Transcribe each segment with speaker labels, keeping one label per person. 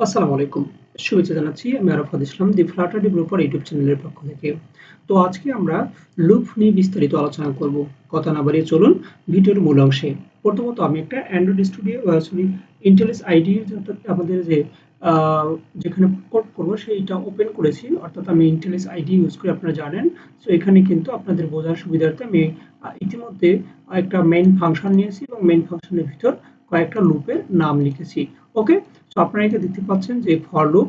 Speaker 1: আসসালামু আলাইকুম। শুভেচ্ছা জানাচ্ছি। আমি আরাফাত ইসলাম দি ফ্লাটার ডেভেলপার ইউটিউব চ্যানেলের পক্ষ থেকে। তো আজকে আমরা লুপ নিয়ে বিস্তারিত আলোচনা করব। কথা না বাড়িয়ে চলুন ভিডিওর মূল অংশে। প্রথমত আমি একটা অ্যান্ড্রয়েড স্টুডিও ইন্টেলেস আইডি অর্থাৎ আমাদের যে আ যেখানে কোড করব সেইটা ওপেন করেছি। অর্থাৎ আমি ইন্টেলেস আইডি ইউজ করি আপনারা জানেন। সো এখানে কিন্তু আপনাদের বোঝার সুবিধার্থে আমি ইতিমধ্যে একটা মেইন ফাংশন নিয়েছি এবং মেইন ফাংশনের ভিতর কয়েকটা লুপের নাম লিখেছি। ওকে? সো আপনারা এখানে দেখতে পাচ্ছেন যে for loop,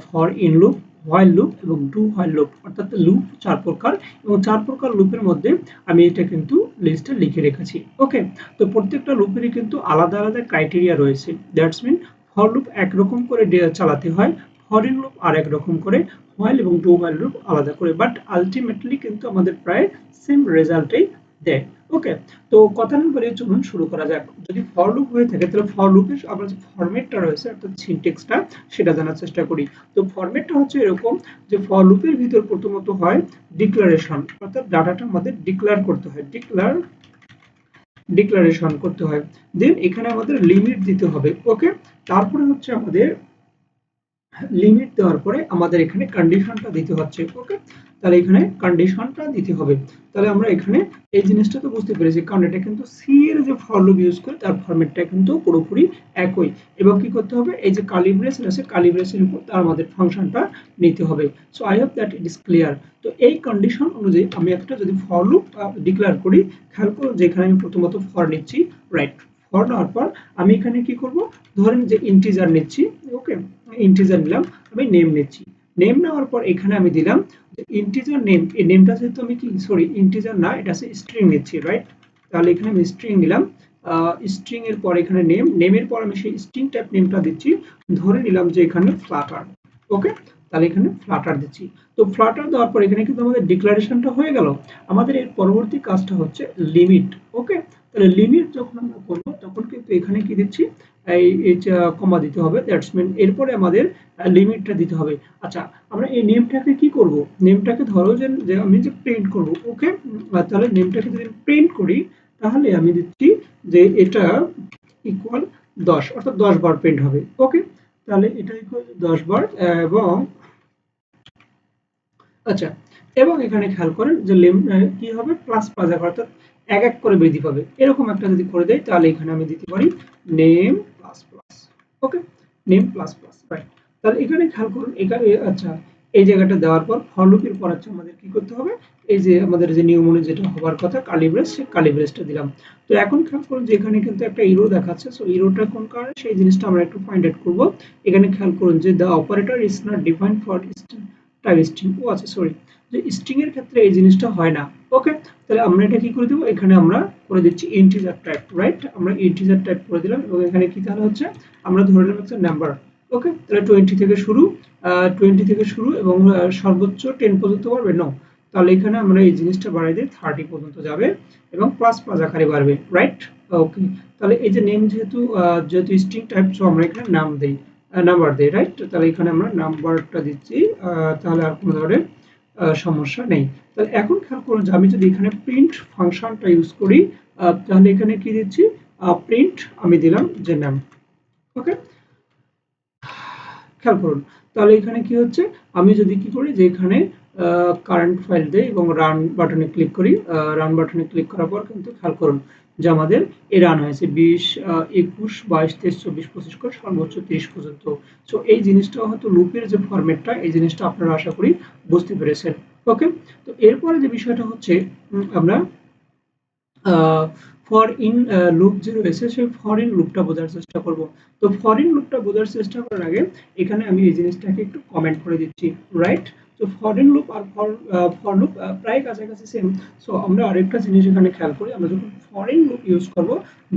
Speaker 1: for in loop, while loop এবং ডু হোয়াইল লুপ অর্থাৎ লুপ ৪ প্রকার এবং ৪ প্রকার লুপের মধ্যে আমি এটা কিন্তু লিস্টে লিখে রেখেছি। ওকে? তো প্রত্যেকটা লুপেরই কিন্তু আলাদা, আলাদা ক্রাইটেরিয়া রয়েছে। দ্যাটস মিন ফর লুপ একরকম করে চালাতে হয়, ফর ইন লুপ আরেক রকম করে, হোয়াইল এবং ডু হোয়াইল লুপ আলাদা করে। বাট আল্টিমেটলি কিন্তু আমাদের প্রায় সেম রেজাল্টই দেয়। ওকে? তো কথা না বলে চলুন শুরু করা যাক। যদি ফর লুপ হয়ে থাকে তাহলে ফর লুপের আমরা যে ফরম্যাটটা রয়েছে অর্থাৎ সিনট্যাক্সটা সেটা জানার চেষ্টা করি। তো ফরম্যাটটা হচ্ছে এরকম যে ফর লুপের ভিতর প্রথমত হয় ডিক্লারেশন অর্থাৎ ডাটাটা আমাদের ডিক্লেয়ার করতে হয়। ডিক্লারেশন করতে হয়। দেন এখানে আমাদের লিমিট দিতে হবে। ওকে? তারপরে হচ্ছে আমাদের লিমিট দেওয়ার পরে আমাদের এখানে কন্ডিশনটা দিতে হচ্ছে। ওকে? তাহলে এখানে কন্ডিশনটা দিতে হবে। তাহলে আমরা এখানে এই জিনিসটা তো বুঝতে পেরেছি কারণ এটা কিন্তু সি এর যে ফর লুপ ইউজ করি তার ফরম্যাটটা কিন্তু পুরোপুরি একই। এবং কি করতে হবে এই যে কার্লি ব্রেস আছে কার্লি ব্রেসের উপর তার আমাদের ফাংশনটা নিতে হবে। So I hope that it is clear. তো এই কন্ডিশন অনুযায়ী আমি একটা যদি ফর লুপ ডিক্লেয়ার করি, খেয়াল করুন যে এখানে আমি প্রথমত ফর নিচ্ছি, রাইট? ফর নেওয়ার পর আমি এখানে কি করব, ধরেন যে ইন্টিজার নিচ্ছি। ওকে? ইন্টিজার নিলাম, আমি নেম নিচ্ছি। নেম নেওয়ার পর এখানে আমি দিলাম যে ইন্টিজার নেম, এই নেমটা যেহেতু আমি কি সরি ইন্টিজার না এটা হচ্ছে স্ট্রিং নিচ্ছি, রাইট? তাহলে এখানে আমি স্ট্রিং নিলাম। স্ট্রিং এর পর এখানে নেম, নেমের পর আমি সেই স্ট্রিং টাইপ নেমটা দিচ্ছি। ধরে নিলাম যে এখানে ফ্লাটার। ওকে? তাহলে এখানে ফ্লাটার দিচ্ছি। তো ফ্লাটার দেওয়ার পর এখানে কিন্তু আমাদের ডিক্লারেশনটা হয়ে গেল। আমাদের এর পরবর্তী কাজটা হচ্ছে লিমিট। ওকে? তাহলে লিমিট যখন আমরা করব তখন কিন্তু এখানে কি দিচ্ছি, এই কমা দিতে হবে। দ্যাটস মিন এরপরে আমাদের লিমিটটা দিতে হবে। আচ্ছা, আমরা এই নেমটাকে কি করব, নেমটাকে ধরো যে আমি যে প্রিন্ট করব। ওকে? তাহলে নেমটাকে যদি প্রিন্ট করি তাহলে আমি দিচ্ছি যে এটা ইকুয়াল 10 অর্থাৎ 10 বার প্রিন্ট হবে। ওকে? তাহলে এটা ইকুয়াল 10 বার এবং আচ্ছা, এবং এখানে খেয়াল করেন যে কি হবে প্লাস প্লাস অর্থাৎ এক এক করে বৃদ্ধি পাবে। এরকম একটা যদি করে দেই তাহলে এখানে আমি দিতে পারি name plus plus. Okay? Name plus plus, right? তাহলে এখানে খেয়াল করুন এখানে আচ্ছা এই জায়গাটা দেওয়ার পর ফর লুপের পর হচ্ছে আমাদের কি করতে হবে, এই যে আমাদের যে নিয়মনে যেটা হবার কথা কার্লি ব্রেস, সেই কার্লি ব্রেসটা দিলাম। তো এখন খেয়াল করুন যে এখানে কিন্তু একটা ইরো দেখাচ্ছে। সো ইরোটা কোন কারণে সেই জিনিসটা আমরা একটু ফাইন্ড আউট করব। এখানে খেয়াল করুন যে the operator is not defined for type string. ও আচ্ছা সরি, যে স্ট্রিং এর ক্ষেত্রে এই জিনিসটা হয় না। ওকে? তাহলে আমরা এটা কি করে দেব, এখানে আমরা করে দিচ্ছি ইন্টিজার টাইপ, রাইট? আমরা ইন্টিজার টাইপ করে দিলাম এবং এখানে কি তাহলে হচ্ছে আমরা ধরে নিলাম একটা নাম্বার। ওকে? তাহলে 20 থেকে শুরু, 20 থেকে শুরু এবং সর্বোচ্চ 10 পর্যন্ত পারবে নো। তাহলে এখানে আমরা এই জিনিসটা বাড়াই দিই 30 পর্যন্ত যাবে এবং প্লাস প্লাস আকারে বাড়বে, রাইট? ওকে? তাহলে এই যে নেম যেহেতু যেহেতু স্ট্রিং টাইপ, সো আমরা এখানে নাম দেই, নাম্বার দেই, রাইট? তাহলে এখানে আমরা নাম্বারটা দিচ্ছি। তাহলে আর কোনো ধরনের সমস্যা নেই। তাহলে এখন খেয়াল করুন যে আমি যদি এখানে প্রিন্ট ফাংশনটা ইউজ করি তাহলে এখানে কি দিচ্ছি, প্রিন্ট আমি দিলাম যে নাম। ওকে? খেয়াল করুন তাহলে এখানে কি হচ্ছে, আমি যদি কি করি যে এখানে কারেন্ট ফাইল দেই এবং রান বাটনে ক্লিক করি, রান বাটনে ক্লিক করার পর কিন্তু খেয়াল করুন যে আমাদের এ রান হয়েছে 20, 21, 22, 23, 24, 25 করে সর্বোচ্চ 30 পর্যন্ত। সো এই জিনিসটা হয়তো লুপের যে ফরম্যাটটা এই জিনিসটা আপনারা আশা করি বুঝতে পেরেছেন। ওকে? তো এরপরে যে বিষয়টা হচ্ছে আমরা ফর ইন লুপ যে রয়েছে সেই ফর ইন লুপটা বোঝার চেষ্টা করব। তো ফর ইন লুপটা বোঝার চেষ্টা করার আগে এখানে আমি এই জিনিসটাকে একটু কমেন্ট করে দিচ্ছি, রাইট? তো ফর ইন লুপ আর ফর লুপ প্রায় কাছাকাছি সেম। সো আমরা আরেকটা জিনিস এখানে খেয়াল করি, আমরা যখন ফর ইন লুপ ইউজ করব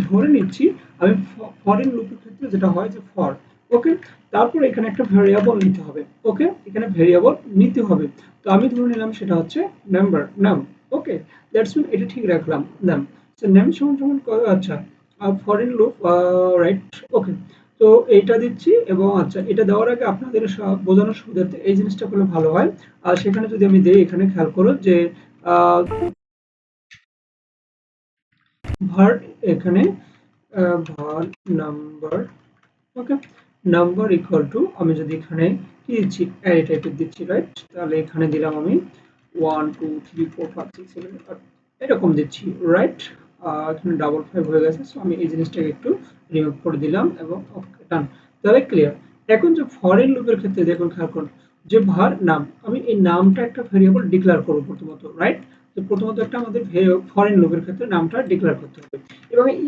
Speaker 1: ধরে নিচ্ছি আমি ফর ইন লুপের ক্ষেত্রে যেটা হয় যে ফর, ওকে? তারপর এখানে একটা ভেরিয়েবল নিতে হবে। ওকে? এখানে ভেরিয়েবল নিতে হবে। তো আমি ধরে নিলাম সেটা হচ্ছে নাম্বার, নাম। ওকে? দ্যাটস মিন এটা ঠিক রাখলাম, নাম। সো নাম সমান সমান আচ্ছা ফরেন লুপ, রাইট? ওকে? তো এইটা দিচ্ছি এবং আচ্ছা এটা দেওয়ার আগে আপনাদের বোঝানোর সুবিধার্থে এই জিনিসটা করলে ভালো হয়। আর সেখানে যদি আমি দেই এখানে খেয়াল করো যে ভার এখানে ভার number. Okay? Number equal to আমি যদি এখানে কি দিচ্ছি অ্যারে টাইপের দিচ্ছি রাইট, তাহলে এখানে দিলাম আমি 1 2 3 4 5 6 7 এরকম দিচ্ছি রাইট। এখানে ডাবল 5 হয়ে গেছে, সো আমি এই জিনিসটাকে একটু রিমুভ করে দিলাম এবং ওকে ডান। তাহলে ক্লিয়ার। এখন যে ফরেন লুপের ক্ষেত্রে দেখুন খেয়াল করুন, যে var নাম, আমি এই নামটা একটা ভেরিয়েবল ডিক্লেয়ার করব প্রথমত রাইট। তো প্রথমত একটা আমাদের ফরেন লুপের ক্ষেত্রে নামটা ডিক্লেয়ার করতে হবে এবং এই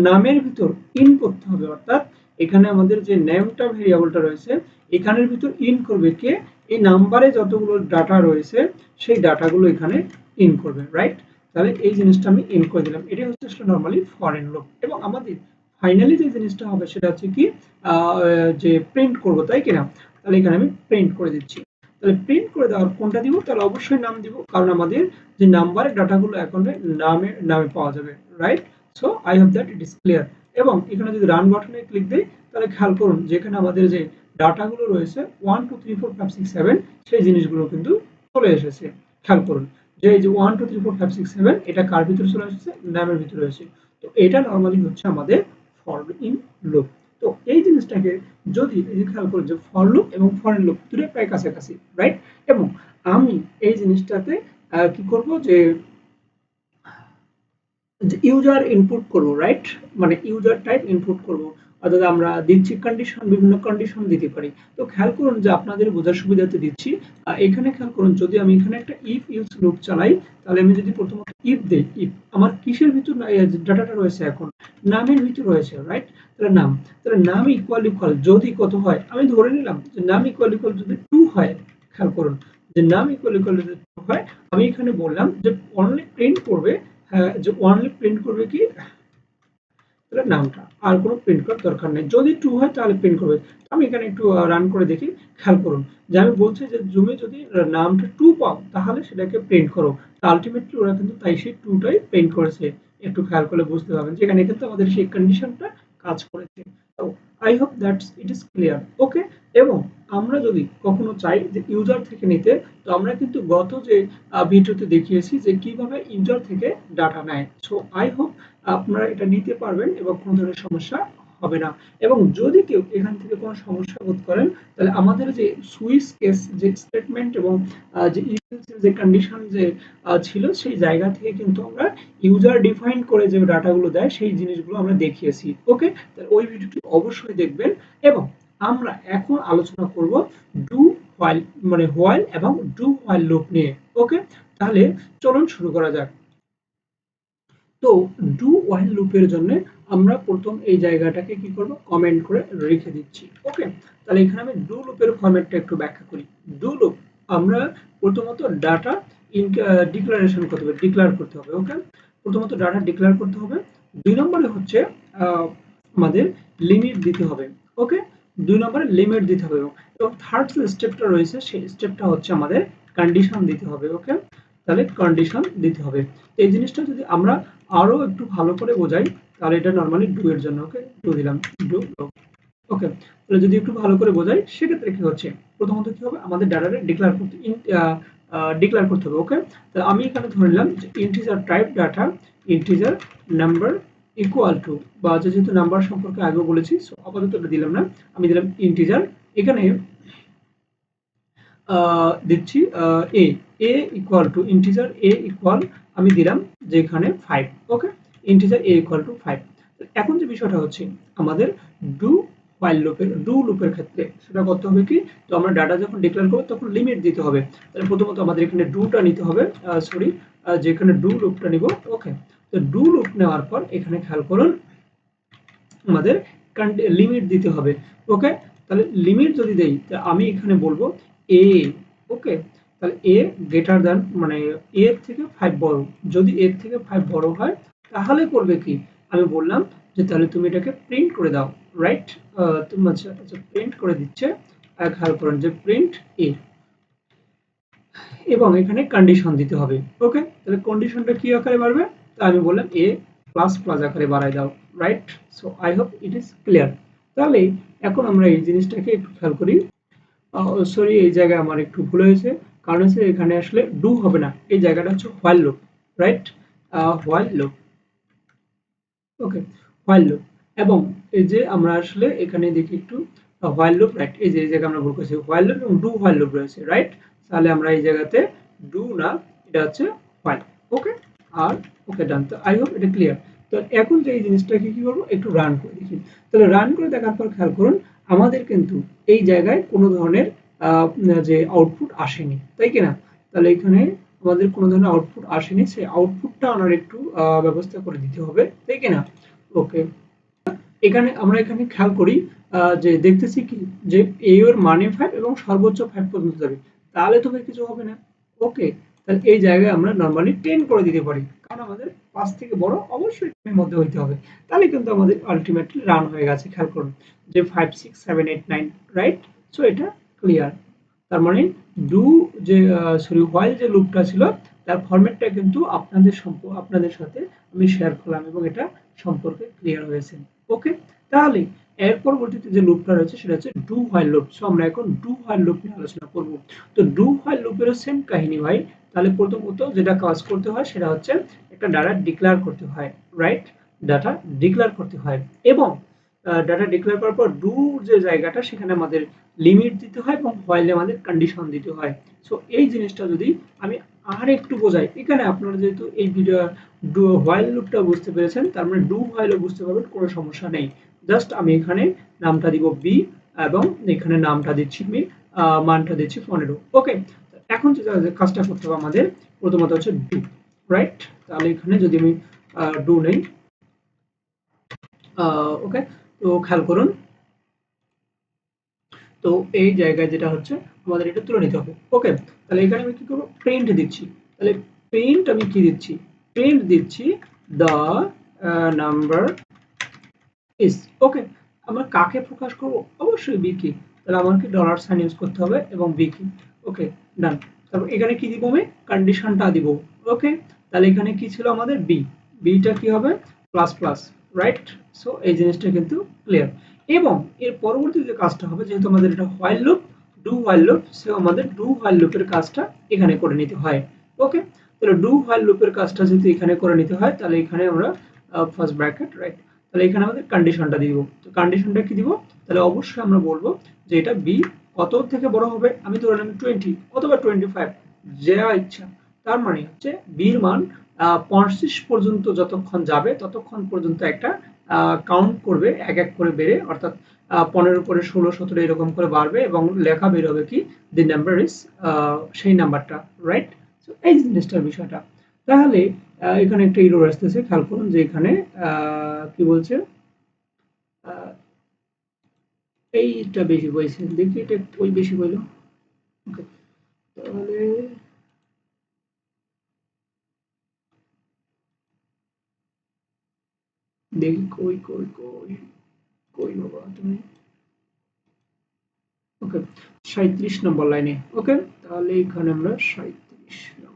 Speaker 1: নামের ভিতর ইন করতে হবে, অর্থাৎ এখানে আমাদের যে নেমটা ভেরিয়েবলটা রয়েছে এখানের ভিতর ইন করবে কে, এই নাম্বারে যতগুলো ডাটা রয়েছে সেই ডাটাগুলো এখানে ইন করবে রাইট। তাহলে এই জিনিসটা আমি ইন করে দিলাম, এটাই হচ্ছে নরমালি ফরেন লুপ। এবং আমাদের ফাইনালি যে জিনিসটা হবে সেটা হচ্ছে কি যে প্রিন্ট করব, তাই কিনা। তাহলে এখানে আমি প্রিন্ট করে দিচ্ছি। তাহলে প্রিন্ট করে দেওয়ার কোনটা দিব, তাহলে অবশ্যই নাম দিব, কারণ আমাদের যে নাম্বারের ডাটাগুলো এখন নামে নামে পাওয়া যাবে right. So I hope that it is clear. এবং এখানে যদি রান বাটনে ক্লিক দিই তাহলে খেয়াল করুন যে এখানে আমাদের যে ডাটাগুলো রয়েছে 1 2 3 4 5 6 7 সেই জিনিসগুলো কিন্তু চলে এসেছে। খেয়াল করুন যে এই যে 1 2 3 4 5 6 7 এটা কার ভিতরে চলে এসেছে, নামের ভিতরে রয়েছে। তো এটা নরমালি হচ্ছে আমাদের ফর ইন লুপ। তো এই জিনিসটাকে যদি এই যে খেয়াল করুন যে ফর লুপ এবং ফরেন লুপ দুটোই প্রায় কাছাকাছি রাইট। এবং আমি এই জিনিসটাতে কি করব যে ইউজার ইনপুট করব রাইট, মানে ইউজার টাইপ ইনপুট করব, অর্থাৎ আমরা দিচ্ছি কন্ডিশন, বিভিন্ন কন্ডিশন দিতে পারি। তো খেয়াল করুন যে আপনাদের বোঝার সুবিধাতে দিচ্ছি। এখানে খেয়াল করুন যদি আমি এখানে একটা ইফ ইউজ লুপ চালাই, তাহলে আমি যদি প্রথমত ইফ দেই, ইফ আমার কিসের ভিতর ডাটাটা রয়েছে এখন নামের ভিতর রয়েছে রাইট। তাহলে নাম, তাহলে নাম ইকুয়াল ইকুয়াল যদি কত হয়, আমি ধরে নিলাম যে নাম ইকুয়াল ইকুয়াল যদি 2 হয়, খেয়াল করুন যে নাম ইকুয়াল ইকুয়াল যদি 2 হয়, আমি এখানে বললাম যে অনলি প্রিন্ট করবে যে অনলি প্রিন্ট করবে কি তাহলে নামটা, আর কোনো প্রিন্ট করার দরকার নেই। যদি 2 হয় তাহলে প্রিন্ট করবে। আমি এখানে একটু রান করে দেখি, খেয়াল করুন যে আমি বলছি যে তুমি যদি নামটা 2 পাও তাহলে সেটাকে প্রিন্ট করো। আলটিমেটলি ওরা কিন্তু তাই সেই 2 টাই প্রিন্ট করেছে। একটু খেয়াল করলে বুঝতে পারবেন যে এখানে কিন্তু আমাদের সেই কন্ডিশনটা কাজ করেছে। তো I hope that's it is clear okay. এবং আমরা যদি কখনো চাই যে ইউজার থেকে নিতে, তো আমরা কিন্তু গত যে ভিডিওতে দেখিয়েছি যে কিভাবে ইউজার থেকে ডাটা নেয়। সো আই হোপ আপনারা এটা নিতে পারবেন এবং কোনো ধরনের সমস্যা হবে না। এবং যদি কেউ এখান থেকে কোনো সমস্যা বোধ করেন, তাহলে আমাদের যে সুইচ কেস যে স্টেটমেন্ট এবং যে যে কন্ডিশন যে ছিল সেই জায়গা থেকে কিন্তু আমরা ইউজার ডিফাইন করে যে ডাটাগুলো দেয় সেই জিনিসগুলো আমরা দেখিয়েছি ওকে। তাহলে ওই ভিডিওটি অবশ্যই দেখবেন। এবং আমরা এখন আলোচনা করব ডু হোয়াইল, মানে হোয়াইল এবং ডু হোয়াইল লুপ নিয়ে ওকে। তাহলে চলুন শুরু করা যাক। তো ডু ওয়াইল লুপের জন্য আমরা প্রথম এই জায়গাটাকে কি করব, কমেন্ট করে রেখে দিচ্ছি ওকে। তাহলে এখানে আমি ডু লুপের ফরম্যাটটা একটু ব্যাখ্যা করি। ডু লুপ আমরা প্রথমত ডাটা ডিক্লারেশন করতে হবে, ডিক্লেয়ার করতে হবে ওকে। প্রথমত ডাটা ডিক্লেয়ার করতে হবে। 2 নম্বরে হচ্ছে আমাদের লিমিট দিতে হবে ওকে। 2 নম্বরে লিমিট দিতে হবে। এবং থার্ড যে স্টেপটা রয়েছে সেই স্টেপটা হচ্ছে আমাদের কন্ডিশন দিতে হবে ওকে। তাহলে কন্ডিশন দিতে হবে। এই জিনিসটা যদি আমরা আরো একটু ভালো করে বোঝাই, তাহলে এটা নরমালি ডু এর জন্য ওকে, ডু দিলাম, ডু ওকে। তাহলে যদি একটু ভালো করে বোঝাই সেক্ষেত্রে কি হচ্ছে, প্রথমত কি হবে আমাদের ডাটাটা ডিক্লেয়ার করতে ডিক্লেয়ার করতে হবে ওকে। তাহলে আমি এখানে ধরে নিলাম যে integer type data, integer number equal to, বা যেহেতু নাম্বার সম্পর্কে আগেও বলেছি সো আপাতত এটা দিলাম না, আমি দিলাম ইন্টিজার। এখানে দিচ্ছি A, A equal to integer A equal আমি দিলাম যে এখানে 5 okay. Integer A equal to 5। এখন যে বিষয়টা হচ্ছে আমাদের ডু হোয়াইল লুপের, ডু লুপের ক্ষেত্রে সেটা করতে হবে কি, তো আমরা ডাটা যখন ডিক্লেয়ার করব তখন লিমিট দিতে হবে। তাহলে প্রথমত আমাদের এখানে ডুটা নিতে হবে, সরি যেখানে ডু লুপটা নিব ওকে। তো ডু লুপ নেওয়ার পর এখানে খেয়াল করুন আমাদের লিমিট দিতে হবে ওকে। তাহলে লিমিট যদি দেই আমি এখানে বলবো এ ওকে। তাহলে এ গ্রেটার দ্যান, মানে এর থেকে 5 বড়, যদি এর থেকে 5 বড় হয় তাহলে করবে কি, আমি বললাম যে তাহলে তুমি এটাকে প্রিন্ট করে দাও রাইট। তুমি আচ্ছা প্রিন্ট করে দিচ্ছে, খেয়াল করেন যে প্রিন্ট এ, এবং এখানে কন্ডিশন দিতে হবে ওকে। তাহলে কন্ডিশনটা কি আকারে বাড়বে, তা আমি বললাম এ প্লাস প্লাস আকারে বাড়াই দাও right. So I hope it is clear. তাহলে এখন আমরা এই জিনিসটাকে একটু খেয়াল করি। সরি এই জায়গায় আমার একটু ভুল হয়েছে, কারণ হচ্ছে এখানে আসলে ডু হবে না, এই জায়গাটা হচ্ছে while loop right, while loop okay, while loop. এবং এই যে আমরা আসলে এখানে দেখি একটু while loop, রাইট, এই যে এই জায়গায় আমরা ভুল করছি, while loop এবং do while loop রয়েছে, রাইট। তাহলে আমরা এই জায়গাতে do না, এটা হচ্ছে while। ওকে, আর ওকে ডান। তো আই হোপ এটা ক্লিয়ার। তো এখন যে এই জিনিসটাকে কি করবো, একটু রান করে দেখি। তাহলে রান করে দেখার পর খেয়াল করুন আমাদের কিন্তু এই জায়গায় কোনো ধরনের যে আউটপুট আসেনি, তাই কিনা? তাহলে এখানে আমাদের কোনো ধরনের আউটপুট আসেনি, সেই আউটপুটটা আমার একটু ব্যবস্থা করে দিতে হবে, তাই কিনা? ওকে, এখানে আমরা এখানে খেয়াল করি যে দেখতেছি কি যে a এর মানে 5 এবং সর্বোচ্চ 5 পর্যন্ত যাবে, তাহলে তো ভাই কিছু হবে না। ওকে, তাহলে এই জায়গায় আমরা নরমালি 10 করে দিতে পারি, কারণ আমাদের 5 থেকে বড় অবশ্যই 10 এর মধ্যে হইতে হবে। তাহলে কিন্তু আমাদের আলটিমেটলি রান হয়ে গেছে। খেয়াল করুন যে 5 6 7 8 9, রাইট। সো এটা ক্লিয়ার। তার মানে ডু যে সরি হোয়াইল যে লুপটা ছিল তার ফরম্যাটটা কিন্তু আপনাদের সাথে আমি শেয়ার করলাম এবং এটা সম্পর্কে ক্লিয়ার হয়েছে। ওকে, তাহলে এর পরবর্তীতে যে লুপটা রয়েছে সেটা হচ্ছে ডু হোয়াইল লুপ। সো আমরা এখন ডু হোয়াইল লুপ নিয়ে আলোচনা করব। তো ডু হোয়াইল লুপেরও সেম কাহিনী ভাই। তাহলে প্রথমত যেটা কাজ করতে হয় সেটা হচ্ছে একটা ডাটা ডিক্লেয়ার করতে হয়, রাইট। ডাটা ডিক্লেয়ার করতে হয় এবং ডাটা ডিক্লেয়ার করার পর ডু যে জায়গাটা সেখানে আমাদের লিমিট দিতে হয় এবং হোয়াইলে আমাদের কন্ডিশন দিতে হয়। সো এই জিনিসটা যদি আমি আর একটু বোঝাই, এখানে আপনারা যেহেতু এই ভিডিও ডু হোয়াইল লুপটা বুঝতে পেরেছেন, তার মানে ডু হোয়াইলও বুঝতে পারবেন, কোনো সমস্যা নেই। জাস্ট আমি এখানে নামটা দিব বি এবং এখানে নামটা দিচ্ছি আমি মানটা দিচ্ছি 15। ওকে, এখন যে কাজটা করতে হবে আমাদের প্রথমত হচ্ছে ডু, রাইট। তাহলে এখানে যদি আমি ডু নেই, ওকে, তো খেয়াল করুন। তো এই জায়গায় যেটা হচ্ছে আমাদের এটা তুলে নিতে হবে। ওকে, তাহলে এখানে আমি কি করবো, প্রিন্ট দিচ্ছি। তাহলে প্রিন্ট আমি কি দিচ্ছি, প্রিন্ট দিচ্ছি দ্য নাম্বার ইজ। ওকে, আমরা কাকে প্রকাশ করব, অবশ্যই বি কি। তাহলে আমাকে ডলার সাইন ইউজ করতে হবে এবং বি কি। ওকে, ডান। তারপর এখানে কি দিব, আমি কন্ডিশনটা দিব। ওকে, তাহলে এখানে কি ছিল আমাদের বি, বিটা কি হবে প্লাস প্লাস, রাইট। সো এই জিনিসটা কিন্তু ক্লিয়ার। এবং এর পরবর্তী যে কাজটা হবে, যেহেতু আমাদের এটা while loop, do while loop, so আমাদের ডু হোয়াইল লুপের কাজটা এখানে করে নিতে হয়। ওকে, তাহলে ডু হোয়াইল লুপের কাজটা যেহেতু এখানে করে নিতে হয়, তাহলে এখানে আমরা ফার্স্ট ব্র্যাকেট, রাইট। তাহলে এখানে আমাদের কন্ডিশনটা দিব। তো কন্ডিশনটা কি দিব, তাহলে অবশ্যই আমরা বলবো যে এটা বি কত থেকে বড় হবে, আমি ধরে নিলাম 20 অথবা 25, যা ইচ্ছা। তার মানে হচ্ছে বির মান 25 পর্যন্ত যতক্ষণ যাবে ততক্ষণ পর্যন্ত একটা কাউন্ট করবে, এক এক করে বেড়ে, অর্থাৎ 15 করে 16 17 এরকম করে বাড়বে এবং লেখা বের হবে কি দি নাম্বার ইজ, সেই নাম্বারটা, রাইট। সো এই জিনিসটার বিষয়টা। তাহলে এখানে একটা এরর আসতেছে, খেয়াল করুন যে এখানে কি বলছে, এইটা বেশি বলছে, দেখি এটা ওই বেশি বললো। ওকে, তাহলে দেখি কই কই কই কই বাবা তুমি। ওকে, 37 নম্বর লাইনে। ওকে, তাহলে এখানে আমরা 37 নম্বর।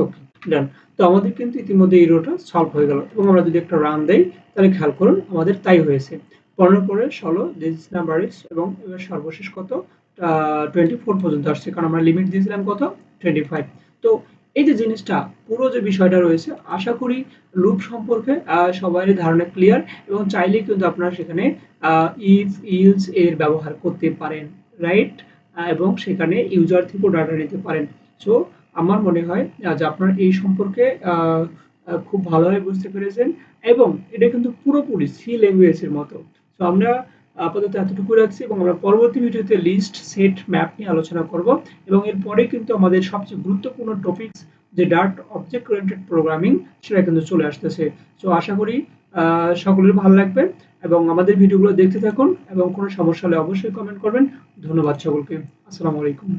Speaker 1: ওকে, ডান। তো আমাদের কিন্তু ইতিমধ্যে এই রোটা সলভ হয়ে গেল এবং আমরা যদি একটা রান দেই তাহলে খেয়াল করুন আমাদের তাই হয়েছে। 15 পরে 16 দিস নাম্বার ইজ, এবং এবার সর্বশেষ কত 24 পর্যন্ত আসছে, কারণ আমরা লিমিট দিয়েছিলাম কত 25। তো এই যে জিনিসটা পুরো যে বিষয়টা রয়েছে, আশা করি লুপ সম্পর্কে সবারই ধারণা ক্লিয়ার এবং চাইলে কিন্তু আপনারা সেখানে ইফ ইলস এর ব্যবহার করতে পারেন, রাইট। এবং সেখানে ইউজার থেকেও ডাটা নিতে পারেন। সো আমার মনে হয় যে আপনারা এই সম্পর্কে খুব ভালোভাবে বুঝতে পেরেছেন এবং এটা কিন্তু পুরোপুরি সি ল্যাঙ্গুয়েজের মতো। তো আমরা আপাতত এতটুকু রাখছি এবং আমরা পরবর্তী ভিডিওতে লিস্ট সেট ম্যাপ নিয়ে আলোচনা করব এবং এরপরে কিন্তু আমাদের সবচেয়ে গুরুত্বপূর্ণ টপিকস যে ডার্ট অবজেক্ট ওরিয়েন্টেড প্রোগ্রামিং সেটা কিন্তু চলে আসতেছে। তো আশা করি সকলের ভালো লাগবে এবং আমাদের ভিডিওগুলো দেখতে থাকুন এবং কোনো সমস্যা হলে অবশ্যই কমেন্ট করবেন। ধন্যবাদ সকলকে। আসসালামু আলাইকুম।